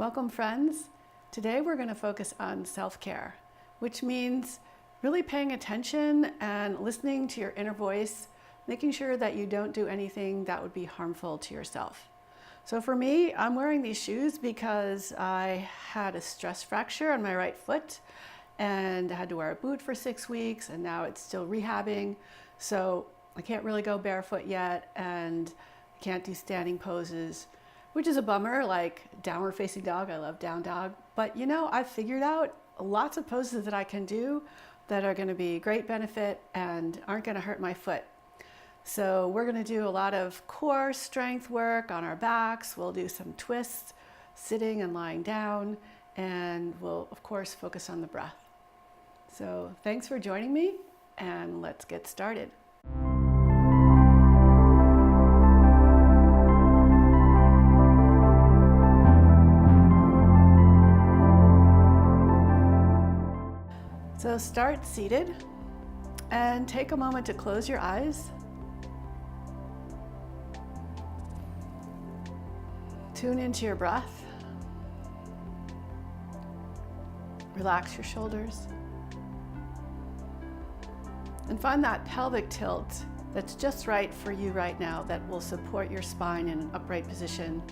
Welcome, friends. Today we're going to focus on self-care, which means really paying attention and listening to your inner voice, making sure that you don't do anything that would be harmful to yourself. So for me, I'm wearing these shoes because I had a stress fracture on my right foot and I had to wear a boot for 6 weeks, and now it's still rehabbing. So I can't really go barefoot yet, and I can't do standing poses, which is a bummer, like downward facing dog. I love down dog. But you know, I've figured out lots of poses that I can do that are going to be great benefit and aren't going to hurt my foot. So we're going to do a lot of core strength work on our backs. We'll do some twists, sitting and lying down, and we'll of course focus on the breath. So thanks for joining me, and let's get started. So start seated and take a moment to close your eyes. Tune into your breath. Relax your shoulders. And find that pelvic tilt that's just right for you right now, that will support your spine in an upright position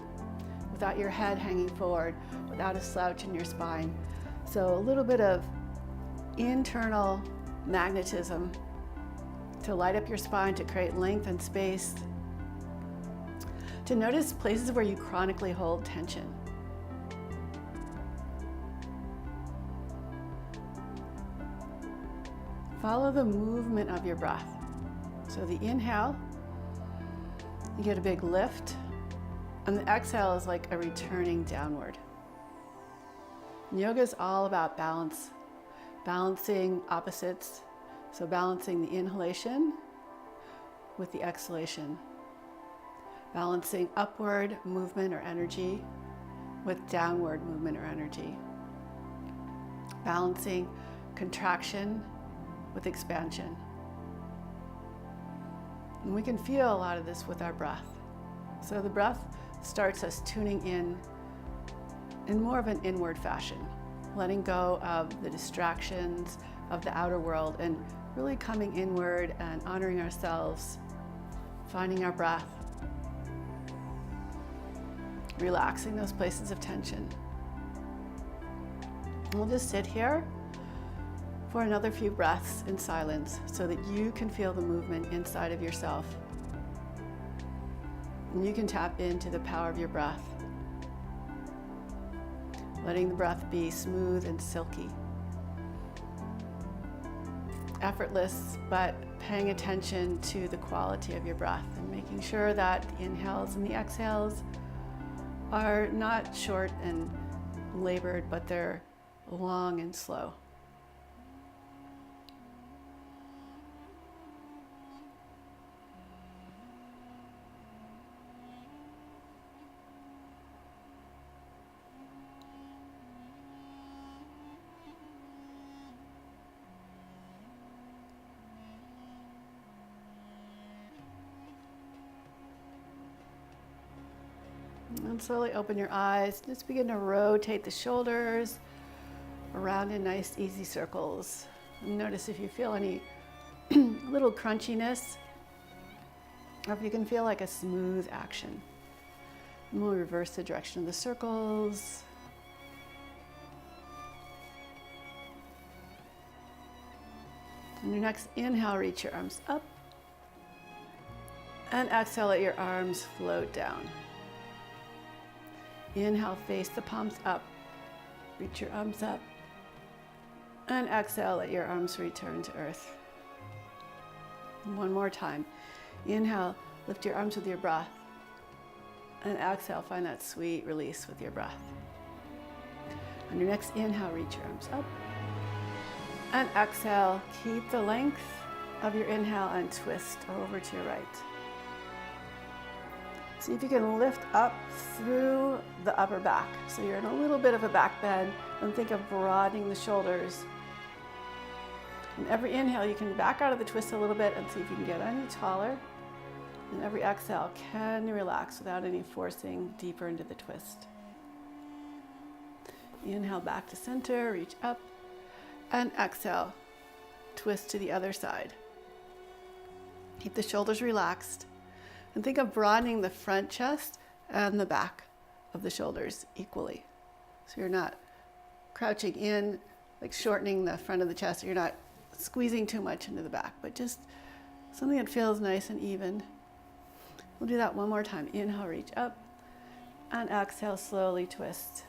without your head hanging forward, without a slouch in your spine. So a little bit of internal magnetism to light up your spine, to create length and space, to notice places where you chronically hold tension. Follow the movement of your breath. So the inhale, you get a big lift, and the exhale is like a returning downward. Yoga is all about balance. Balancing opposites, so balancing the inhalation with the exhalation. Balancing upward movement or energy with downward movement or energy. Balancing contraction with expansion. And we can feel a lot of this with our breath. So the breath starts us tuning in more of an inward fashion, letting go of the distractions of the outer world and really coming inward and honoring ourselves, finding our breath, relaxing those places of tension. And we'll just sit here for another few breaths in silence so that you can feel the movement inside of yourself. And you can tap into the power of your breath, letting the breath be smooth and silky. Effortless, but paying attention to the quality of your breath and making sure that the inhales and the exhales are not short and labored, but they're long and slow. And slowly open your eyes. Just begin to rotate the shoulders around in nice, easy circles. And notice if you feel any little crunchiness, or if you can feel like a smooth action. And we'll reverse the direction of the circles. On your next inhale, reach your arms up. And exhale, let your arms float down. Inhale, face the palms up. Reach your arms up. And exhale, let your arms return to earth. And one more time. Inhale, lift your arms with your breath. And exhale, find that sweet release with your breath. On your next inhale, reach your arms up. And exhale, keep the length of your inhale and twist over to your right. See if you can lift up through the upper back. So you're in a little bit of a back bend, and think of broadening the shoulders. And every inhale, you can back out of the twist a little bit and see if you can get any taller. And every exhale, can you relax without any forcing deeper into the twist. Inhale back to center, reach up, and exhale, twist to the other side. Keep the shoulders relaxed, and think of broadening the front chest and the back of the shoulders equally. So you're not crouching in, like shortening the front of the chest. You're not squeezing too much into the back, but just something that feels nice and even. We'll do that one more time. Inhale, reach up, and exhale, slowly twist.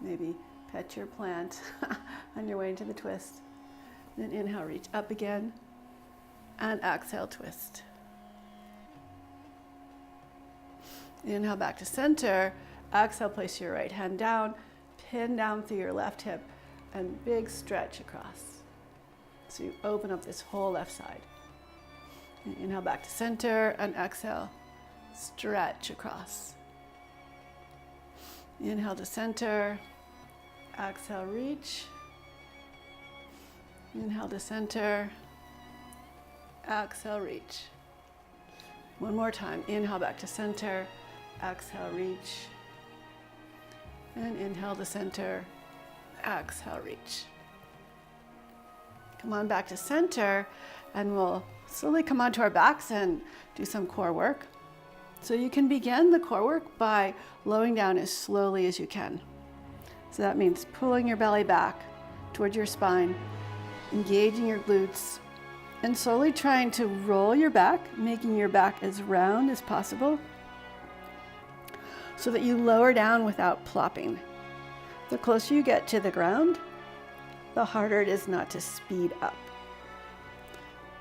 Maybe pet your plant on your way into the twist. Then inhale, reach up again, and exhale, twist. Inhale back to center. Exhale, place your right hand down, pin down through your left hip, and big stretch across. So you open up this whole left side. And inhale back to center, and exhale, stretch across. Inhale to center, exhale, reach. Inhale to center, exhale, reach. One more time. Inhale back to center, exhale, reach. And inhale to center, exhale, reach. Come on back to center, and we'll slowly come onto our backs and do some core work. So you can begin the core work by lowering down as slowly as you can. So that means pulling your belly back towards your spine, engaging your glutes, and slowly trying to roll your back, making your back as round as possible so that you lower down without plopping. The closer you get to the ground, the harder it is not to speed up.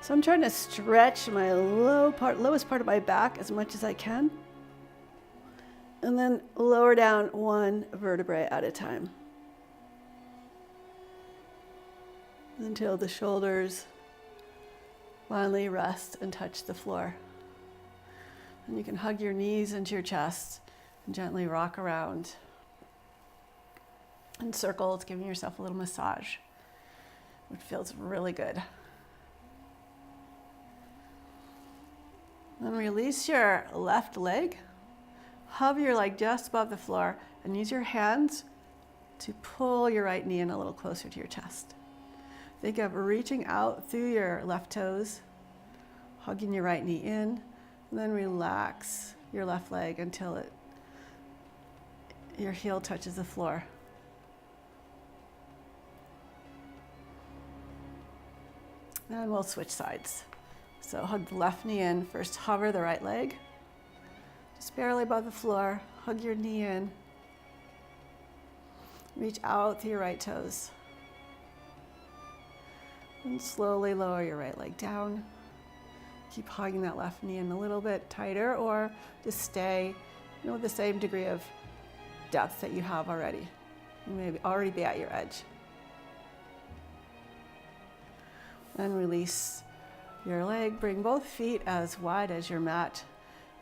So I'm trying to stretch my lowest part of my back as much as I can, and then lower down one vertebrae at a time until the shoulders finally rest and touch the floor. And you can hug your knees into your chest and gently rock around in circles, giving yourself a little massage, which feels really good. Then release your left leg. Hover your leg just above the floor and use your hands to pull your right knee in a little closer to your chest. Think of reaching out through your left toes, hugging your right knee in, and then relax your left leg until your heel touches the floor. And we'll switch sides. So hug the left knee in. First, hover the right leg, just barely above the floor. Hug your knee in. Reach out through your right toes. And slowly lower your right leg down. Keep hugging that left knee in a little bit tighter, or just stay with the same degree of depth that you have already. You may already be at your edge. And release your leg. Bring both feet as wide as your mat,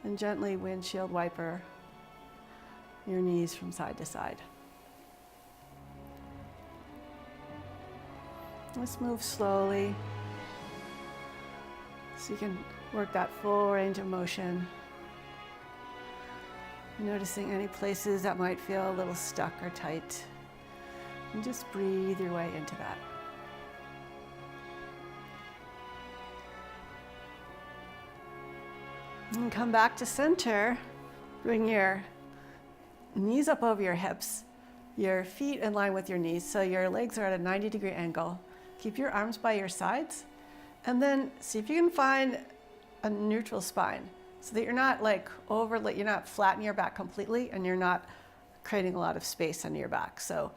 and gently windshield wiper your knees from side to side. Let's move slowly so you can work that full range of motion. Noticing any places that might feel a little stuck or tight. And just breathe your way into that. And come back to center. Bring your knees up over your hips, your feet in line with your knees, so your legs are at a 90-degree angle. Keep your arms by your sides, and then see if you can find a neutral spine so that you're not you're not flattening your back completely, and you're not creating a lot of space under your back. So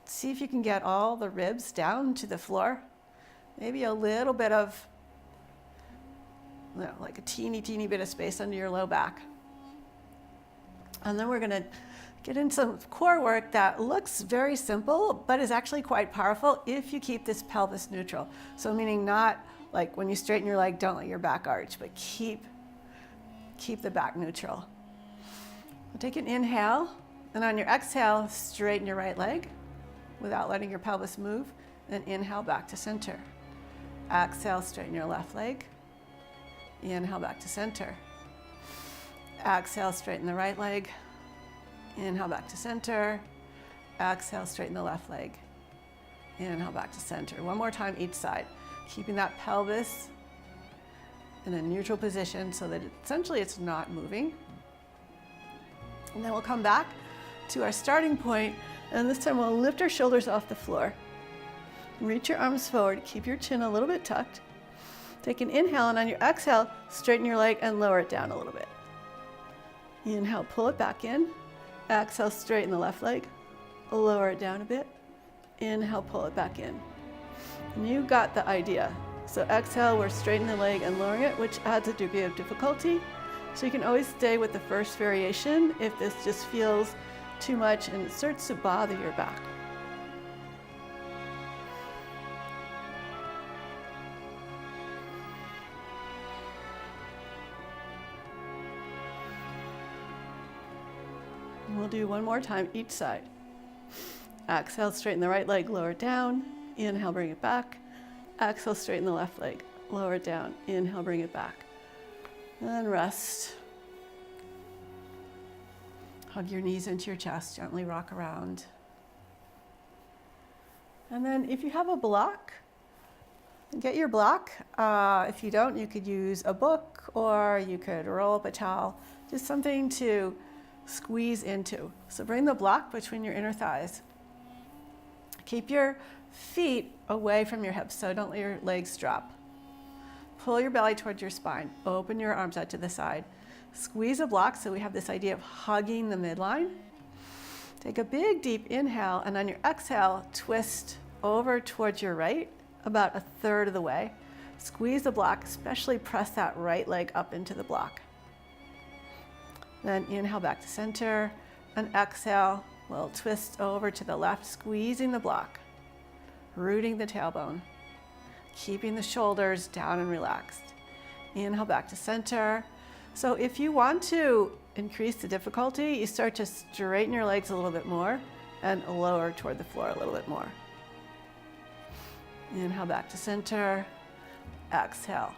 see if you can get all the ribs down to the floor, maybe a little bit of like a teeny bit of space under your low back. And then we're going to get into some core work that looks very simple, but is actually quite powerful if you keep this pelvis neutral. So meaning not like when you straighten your leg, don't let your back arch, but keep the back neutral. We'll take an inhale, and on your exhale, straighten your right leg without letting your pelvis move, and inhale back to center. Exhale, straighten your left leg. Inhale back to center. Exhale, straighten the right leg. Inhale back to center. Exhale, straighten the left leg. Inhale, back to center. One more time each side. Keeping that pelvis in a neutral position so that essentially it's not moving. And then we'll come back to our starting point, and this time we'll lift our shoulders off the floor. Reach your arms forward, keep your chin a little bit tucked. Take an inhale, and on your exhale, straighten your leg and lower it down a little bit. Inhale, pull it back in. Exhale, straighten the left leg. Lower it down a bit. Inhale, pull it back in. And you got the idea. So exhale, we're straightening the leg and lowering it, which adds a degree of difficulty. So you can always stay with the first variation if this just feels too much and it starts to bother your back. And we'll do one more time each side. Exhale, straighten the right leg, lower it down. Inhale, bring it back. Exhale, straighten the left leg, lower it down. Inhale, bring it back. And rest. Hug your knees into your chest, gently rock around. And then if you have a block, get your block. If you don't, you could use a book or you could roll up a towel, just something to squeeze into. So bring the block between your inner thighs. Keep your feet away from your hips, so don't let your legs drop. Pull your belly towards your spine. Open your arms out to the side. Squeeze a block, so we have this idea of hugging the midline. Take a big deep inhale, and on your exhale, twist over towards your right, about a third of the way. Squeeze the block, especially press that right leg up into the block. Then inhale back to center, and exhale, we'll twist over to the left, squeezing the block, rooting the tailbone, keeping the shoulders down and relaxed. Inhale back to center. So if you want to increase the difficulty, you start to straighten your legs a little bit more and lower toward the floor a little bit more. Inhale back to center, exhale.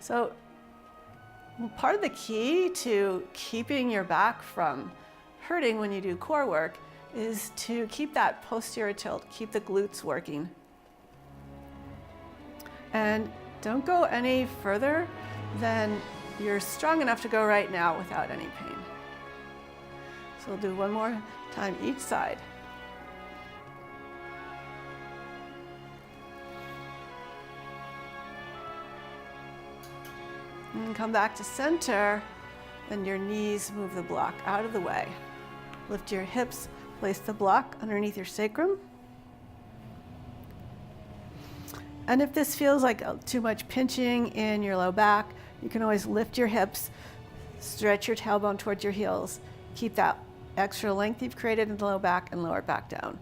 So part of the key to keeping your back from hurting when you do core work is to keep that posterior tilt, keep the glutes working. And don't go any further than you're strong enough to go right now without any pain. So we'll do one more time each side. And come back to center, and your knees move the block out of the way. Lift your hips, place the block underneath your sacrum. And if this feels like too much pinching in your low back, you can always lift your hips, stretch your tailbone towards your heels. Keep that extra length you've created in the low back and lower it back down.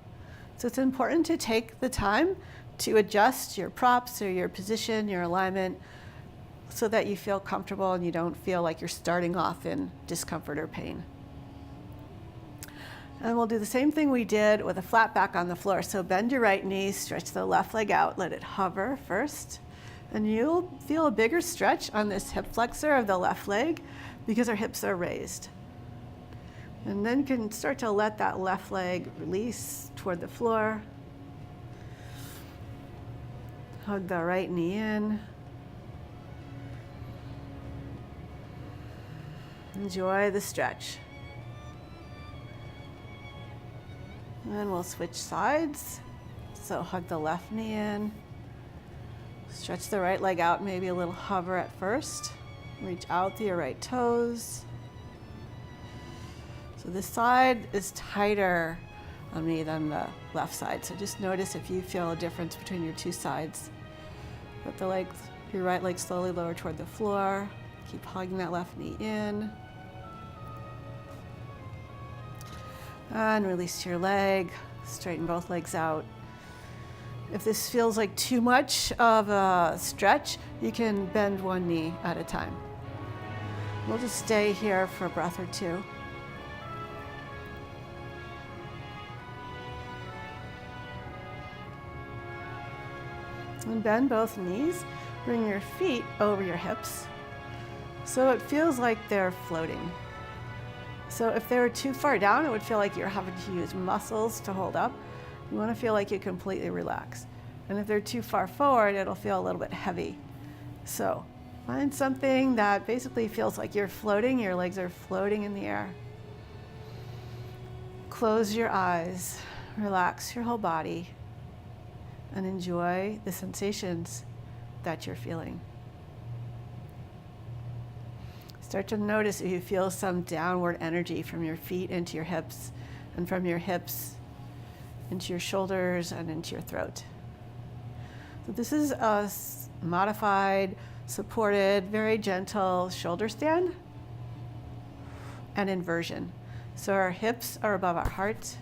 So it's important to take the time to adjust your props or your position, your alignment, so that you feel comfortable and you don't feel like you're starting off in discomfort or pain. And we'll do the same thing we did with a flat back on the floor. So bend your right knee, stretch the left leg out, let it hover first. And you'll feel a bigger stretch on this hip flexor of the left leg because our hips are raised. And then you can start to let that left leg release toward the floor. Hug the right knee in. Enjoy the stretch. And then we'll switch sides. So hug the left knee in. Stretch the right leg out, maybe a little hover at first. Reach out through your right toes. So this side is tighter on me than the left side. So just notice if you feel a difference between your two sides. Let the legs, your right leg slowly lower toward the floor. Keep hugging that left knee in. And release your leg. Straighten both legs out. If this feels like too much of a stretch, you can bend one knee at a time. We'll just stay here for a breath or two. And bend both knees. Bring your feet over your hips so it feels like they're floating. So if they were too far down, it would feel like you're having to use muscles to hold up. You want to feel like you completely relax. And if they're too far forward, it'll feel a little bit heavy. So find something that basically feels like you're floating, your legs are floating in the air. Close your eyes, relax your whole body, and enjoy the sensations that you're feeling. Start to notice if you feel some downward energy from your feet into your hips, and from your hips into your shoulders and into your throat. So this is a modified, supported, very gentle shoulder stand and inversion. So our hips are above our heart.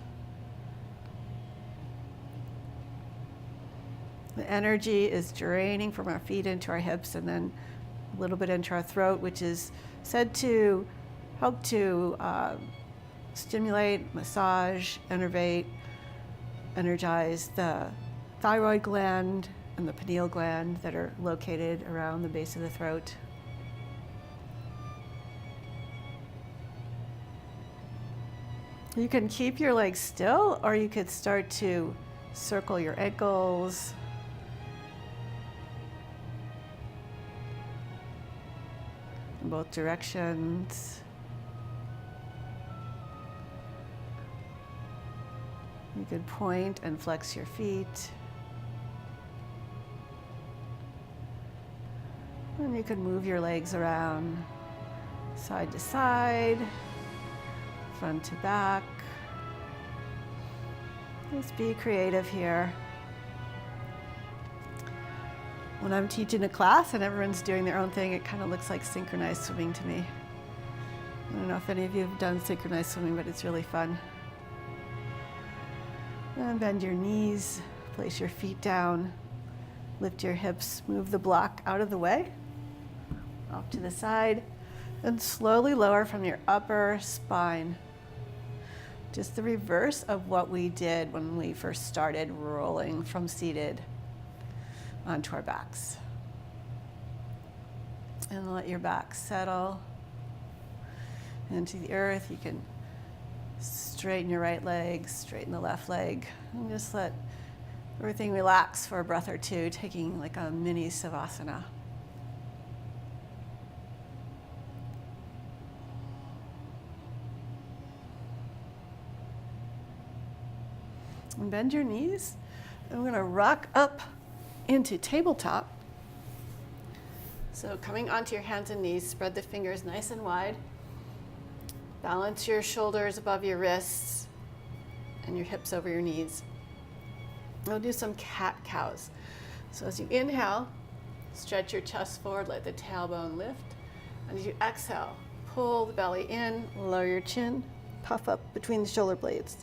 The energy is draining from our feet into our hips and then a little bit into our throat, which is said to help to stimulate, massage, energize the thyroid gland and the pineal gland that are located around the base of the throat. You can keep your legs still, or you could start to circle your ankles. In both directions. You could point and flex your feet. And you could move your legs around side to side, front to back. Just be creative here. When I'm teaching a class and everyone's doing their own thing, it kind of looks like synchronized swimming to me. I don't know if any of you have done synchronized swimming, but it's really fun. And bend your knees, place your feet down, lift your hips, move the block out of the way, off to the side, and slowly lower from your upper spine. Just the reverse of what we did when we first started rolling from seated onto our backs. And let your back settle into the earth. You can straighten your right leg, straighten the left leg, and just let everything relax for a breath or two, taking like a mini savasana. And bend your knees. And we're going to rock up into tabletop. So coming onto your hands and knees, spread the fingers nice and wide. Balance your shoulders above your wrists and your hips over your knees. We'll do some cat-cows. So as you inhale, stretch your chest forward, let the tailbone lift. And as you exhale, pull the belly in, lower your chin, puff up between the shoulder blades.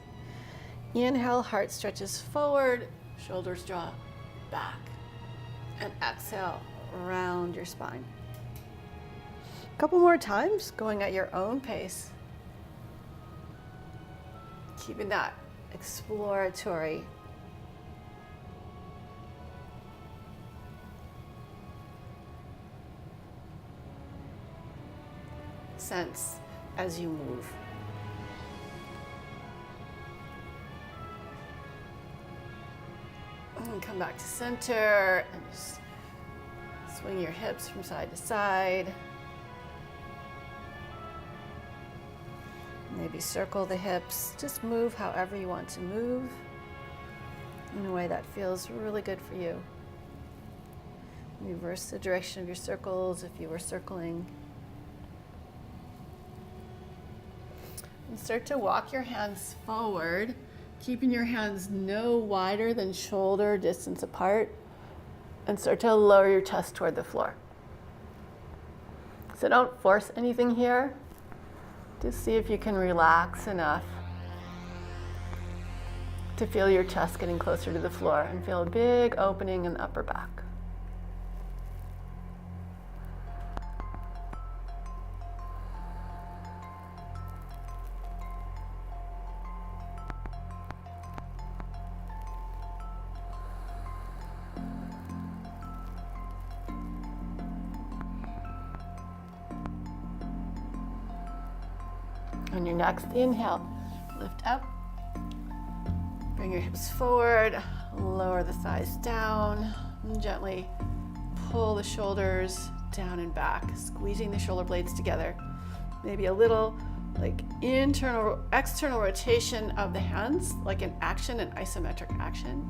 Inhale, heart stretches forward, shoulders draw back. And exhale, round your spine. A couple more times, going at your own pace. Keeping that exploratory sense as you move. And come back to center and just swing your hips from side to side. Maybe circle the hips. Just move however you want to move in a way that feels really good for you. Reverse the direction of your circles if you were circling. And start to walk your hands forward, keeping your hands no wider than shoulder distance apart, and start to lower your chest toward the floor. So don't force anything here. Just see if you can relax enough to feel your chest getting closer to the floor and feel a big opening in the upper back. On your next inhale, lift up, bring your hips forward, lower the thighs down, and gently pull the shoulders down and back, squeezing the shoulder blades together. Maybe a little like external rotation of the hands, like an isometric action.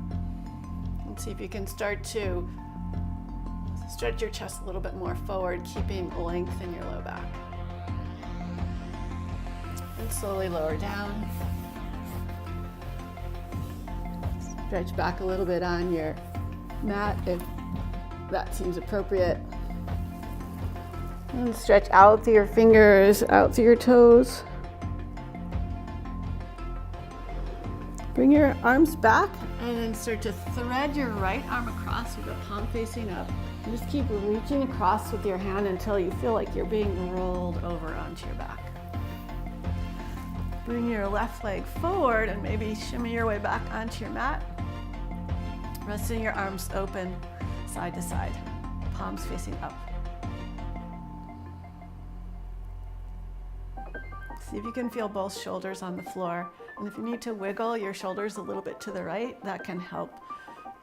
And see if you can start to stretch your chest a little bit more forward, keeping length in your low back. And slowly lower down. Stretch back a little bit on your mat if that seems appropriate. And stretch out through your fingers, out through your toes. Bring your arms back and then start to thread your right arm across with the palm facing up. And just keep reaching across with your hand until you feel like you're being rolled over onto your back. Bring your left leg forward and maybe shimmy your way back onto your mat. Resting your arms open side to side, palms facing up. See if you can feel both shoulders on the floor. And if you need to wiggle your shoulders a little bit to the right, that can help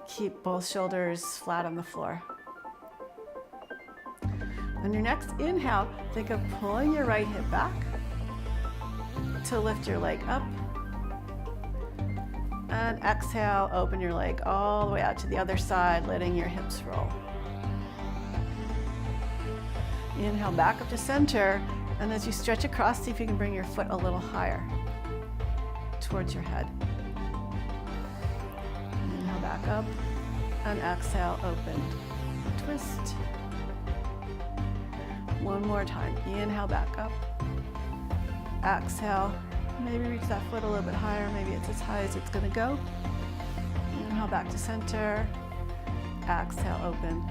keep both shoulders flat on the floor. On your next inhale, think of pulling your right hip back to lift your leg up. And exhale, open your leg all the way out to the other side, letting your hips roll. Inhale back up to center, and as you stretch across, see if you can bring your foot a little higher towards your head. Inhale back up, and exhale, open, twist. One more time, inhale back up, exhale. Maybe reach that foot a little bit higher. Maybe it's as high as it's going to go. Inhale back to center. Exhale, open.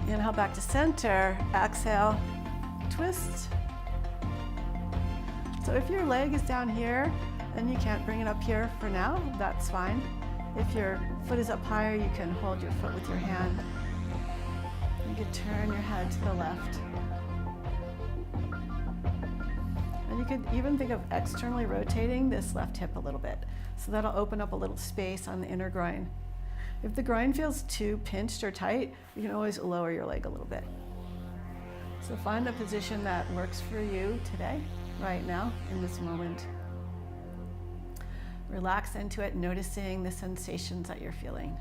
Inhale back to center. Exhale, twist. So if your leg is down here and you can't bring it up here for now, that's fine. If your foot is up higher, you can hold your foot with your hand. You can turn your head to the left. And you could even think of externally rotating this left hip a little bit. So that'll open up a little space on the inner groin. If the groin feels too pinched or tight, you can always lower your leg a little bit. So find a position that works for you today, right now, in this moment. Relax into it, noticing the sensations that you're feeling.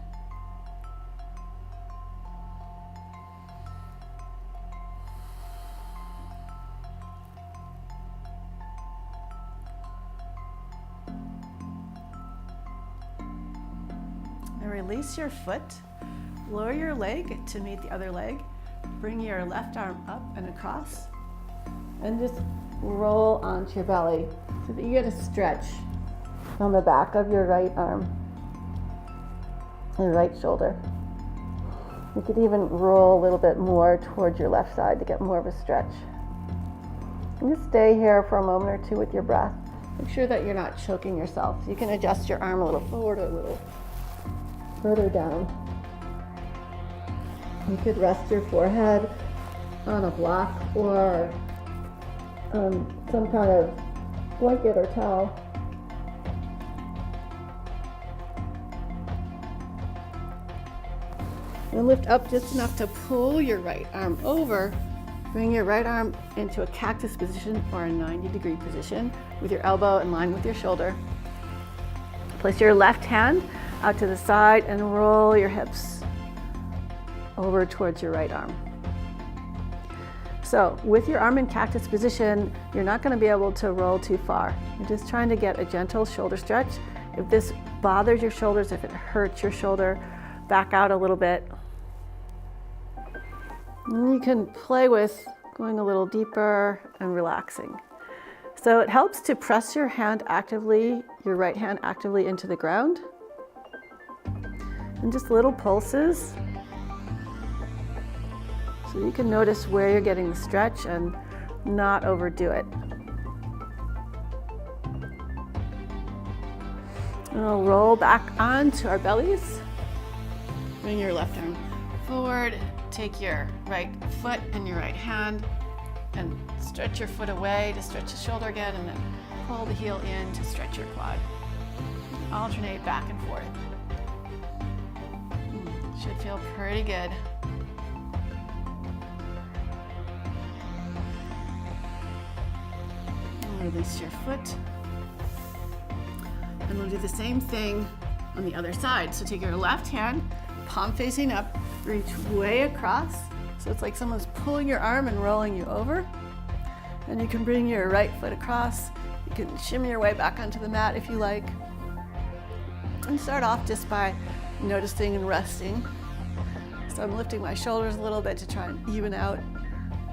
Release your foot, lower your leg to meet the other leg, bring your left arm up and across, and just roll onto your belly so that you get a stretch on the back of your right arm and right shoulder. You could even roll a little bit more towards your left side to get more of a stretch. And just stay here for a moment or two with your breath. Make sure that you're not choking yourself. You can adjust your arm a little forward or a little further down. You could rest your forehead on a block or some kind of blanket or towel. And lift up just enough to pull your right arm over. Bring your right arm into a cactus position or a 90-degree position with your elbow in line with your shoulder. Place your left hand out to the side and roll your hips over towards your right arm. So with your arm in cactus position, you're not going to be able to roll too far. You're just trying to get a gentle shoulder stretch. If this bothers your shoulders, if it hurts your shoulder, back out a little bit. And you can play with going a little deeper and relaxing. So it helps to press your hand actively, your right hand actively into the ground. And just little pulses. So you can notice where you're getting the stretch and not overdo it. And we'll roll back onto our bellies. Bring your left arm forward. Take your right foot and your right hand and stretch your foot away to stretch the shoulder again, and then pull the heel in to stretch your quad. Alternate back and forth. Should feel pretty good. And release your foot. And we'll do the same thing on the other side. So take your left hand, palm facing up, reach way across. So it's like someone's pulling your arm and rolling you over. And you can bring your right foot across. You can shimmy your way back onto the mat if you like. And start off just by noticing and resting. So I'm lifting my shoulders a little bit to try and even out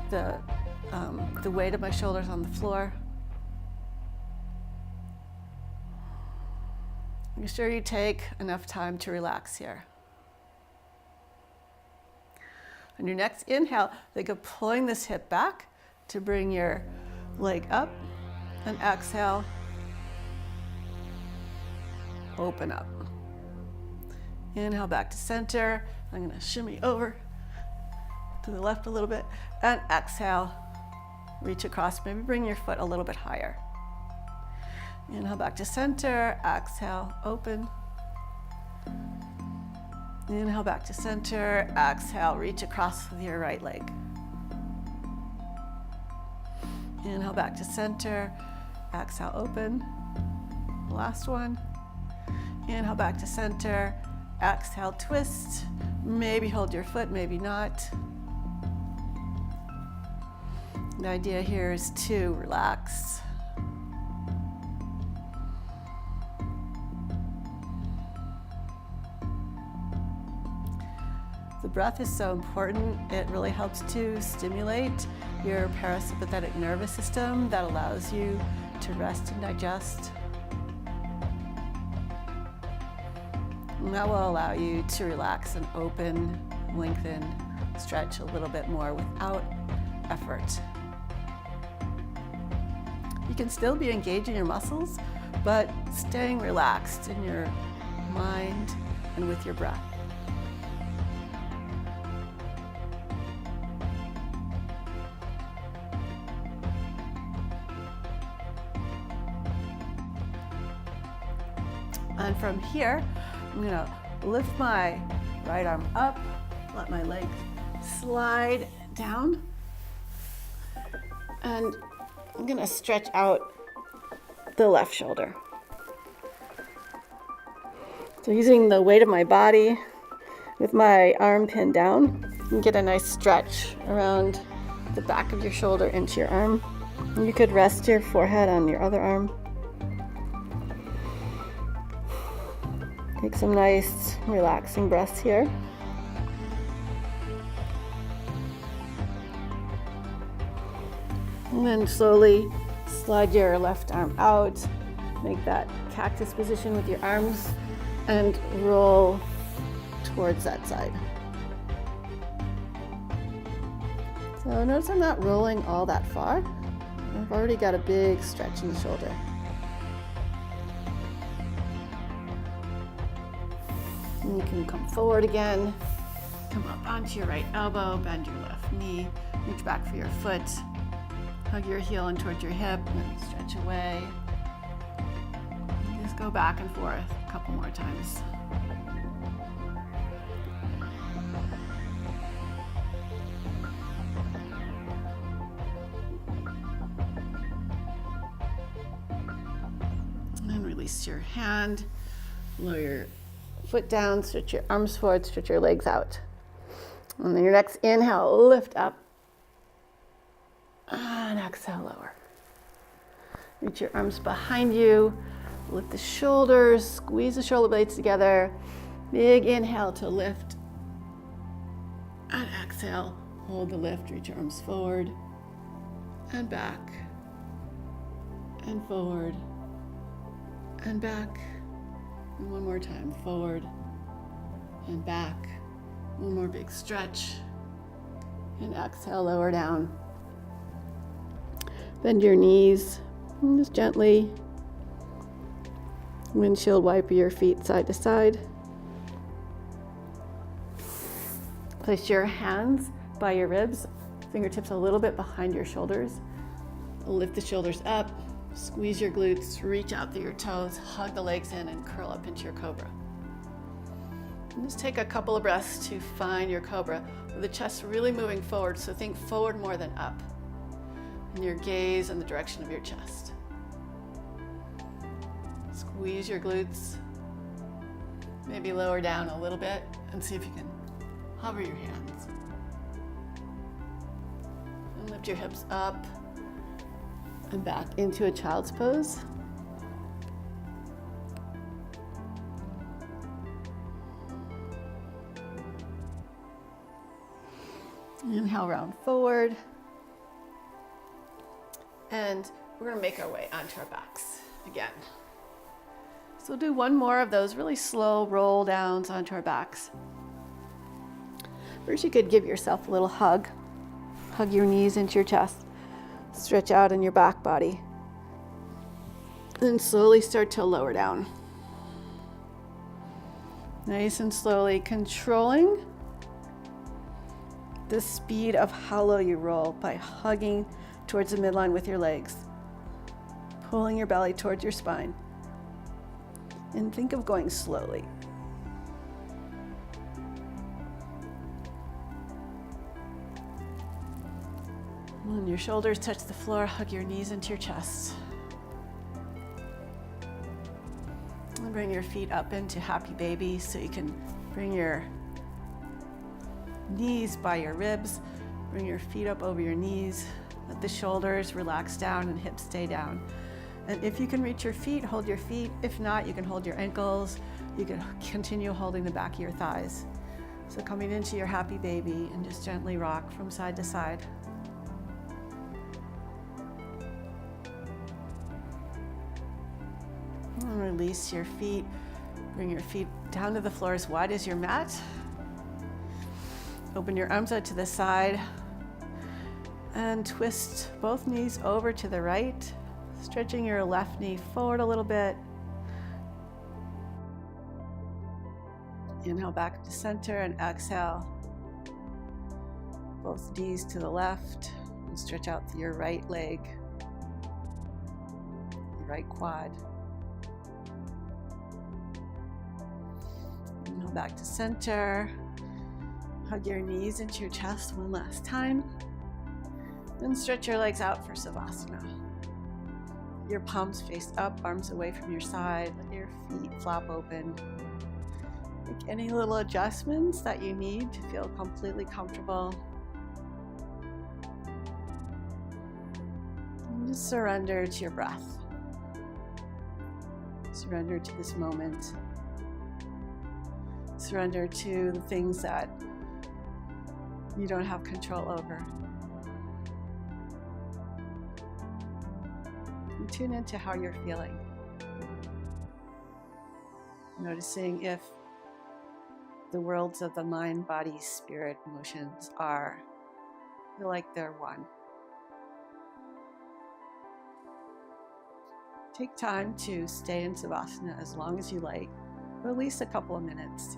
the weight of my shoulders on the floor. Make sure you take enough time to relax here. On your next inhale, think of pulling this hip back to bring your leg up, and exhale, open up. Inhale back to center. I'm going to shimmy over to the left a little bit, and exhale, reach across, maybe bring your foot a little bit higher. Inhale back to center, exhale, open. Inhale back to center, exhale, reach across with your right leg. Inhale back to center, exhale, open. Last one. Inhale back to center, exhale, twist. Maybe hold your foot, maybe not. The idea here is to relax. The breath is so important. It really helps to stimulate your parasympathetic nervous system that allows you to rest and digest. And that will allow you to relax and open, lengthen, stretch a little bit more without effort. You can still be engaging your muscles, but staying relaxed in your mind and with your breath. And from here, I'm gonna lift my right arm up, let my leg slide down, and I'm gonna stretch out the left shoulder. So using the weight of my body with my arm pinned down, you can get a nice stretch around the back of your shoulder into your arm. And you could rest your forehead on your other arm. Take some nice relaxing breaths here. And then slowly slide your left arm out. Make that cactus position with your arms and roll towards that side. So notice I'm not rolling all that far. I've already got a big stretch in the shoulder. And you can come forward again, come up onto your right elbow, bend your left knee, reach back for your foot, hug your heel in towards your hip, and then stretch away. And just go back and forth a couple more times. And release your hand, lower your foot down, stretch your arms forward, stretch your legs out. And then your next inhale, lift up. And exhale, lower. Reach your arms behind you. Lift the shoulders, squeeze the shoulder blades together. Big inhale to lift. And exhale, hold the lift, reach your arms forward. And back. And forward. And back. And one more time, forward and back. One more big stretch. And exhale, lower down. Bend your knees and just gently windshield wipe your feet side to side. Place your hands by your ribs. Fingertips a little bit behind your shoulders. Lift the shoulders up, squeeze your glutes, reach out through your toes, hug the legs in, and curl up into your cobra. And just take a couple of breaths to find your cobra with the chest really moving forward, so think forward more than up, and your gaze in the direction of your chest. Squeeze your glutes, maybe lower down a little bit, and see if you can hover your hands. And lift your hips up and back into a child's pose. Inhale, round forward. And we're gonna make our way onto our backs again. So we'll do one more of those really slow roll downs onto our backs. First, you could give yourself a little hug. Hug your knees into your chest. Stretch out in your back body. And slowly start to lower down. Nice and slowly, controlling the speed of how low you roll by hugging towards the midline with your legs. Pulling your belly towards your spine. And think of going slowly. When your shoulders touch the floor, hug your knees into your chest. And bring your feet up into happy baby, so you can bring your knees by your ribs. Bring your feet up over your knees. Let the shoulders relax down and hips stay down. And if you can reach your feet, hold your feet. If not, you can hold your ankles. You can continue holding the back of your thighs. So coming into your happy baby and just gently rock from side to side. And release your feet. Bring your feet down to the floor as wide as your mat. Open your arms out to the side and twist both knees over to the right, stretching your left knee forward a little bit. Inhale back to center and exhale. Both knees to the left and stretch out your right leg, your right quad. Inhale back to center. Hug your knees into your chest one last time. Then stretch your legs out for Savasana. Your palms face up, arms away from your side. Let your feet flap open. Make any little adjustments that you need to feel completely comfortable. And just surrender to your breath. Surrender to this moment. Surrender to the things that you don't have control over. And tune into how you're feeling. Noticing if the worlds of the mind, body, spirit, emotions feel like they're one. Take time to stay in Savasana as long as you like, or at least a couple of minutes.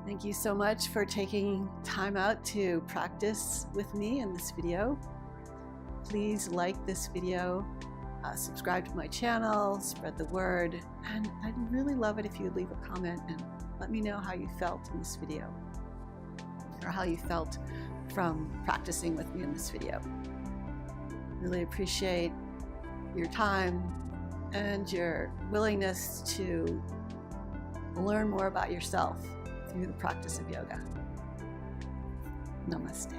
Thank you so much for taking time out to practice with me in this video. Please like this video, subscribe to my channel, spread the word, and I'd really love it if you'd leave a comment and let me know how you felt in this video, or how you felt from practicing with me in this video. Really appreciate your time and your willingness to learn more about yourself through the practice of yoga. Namaste.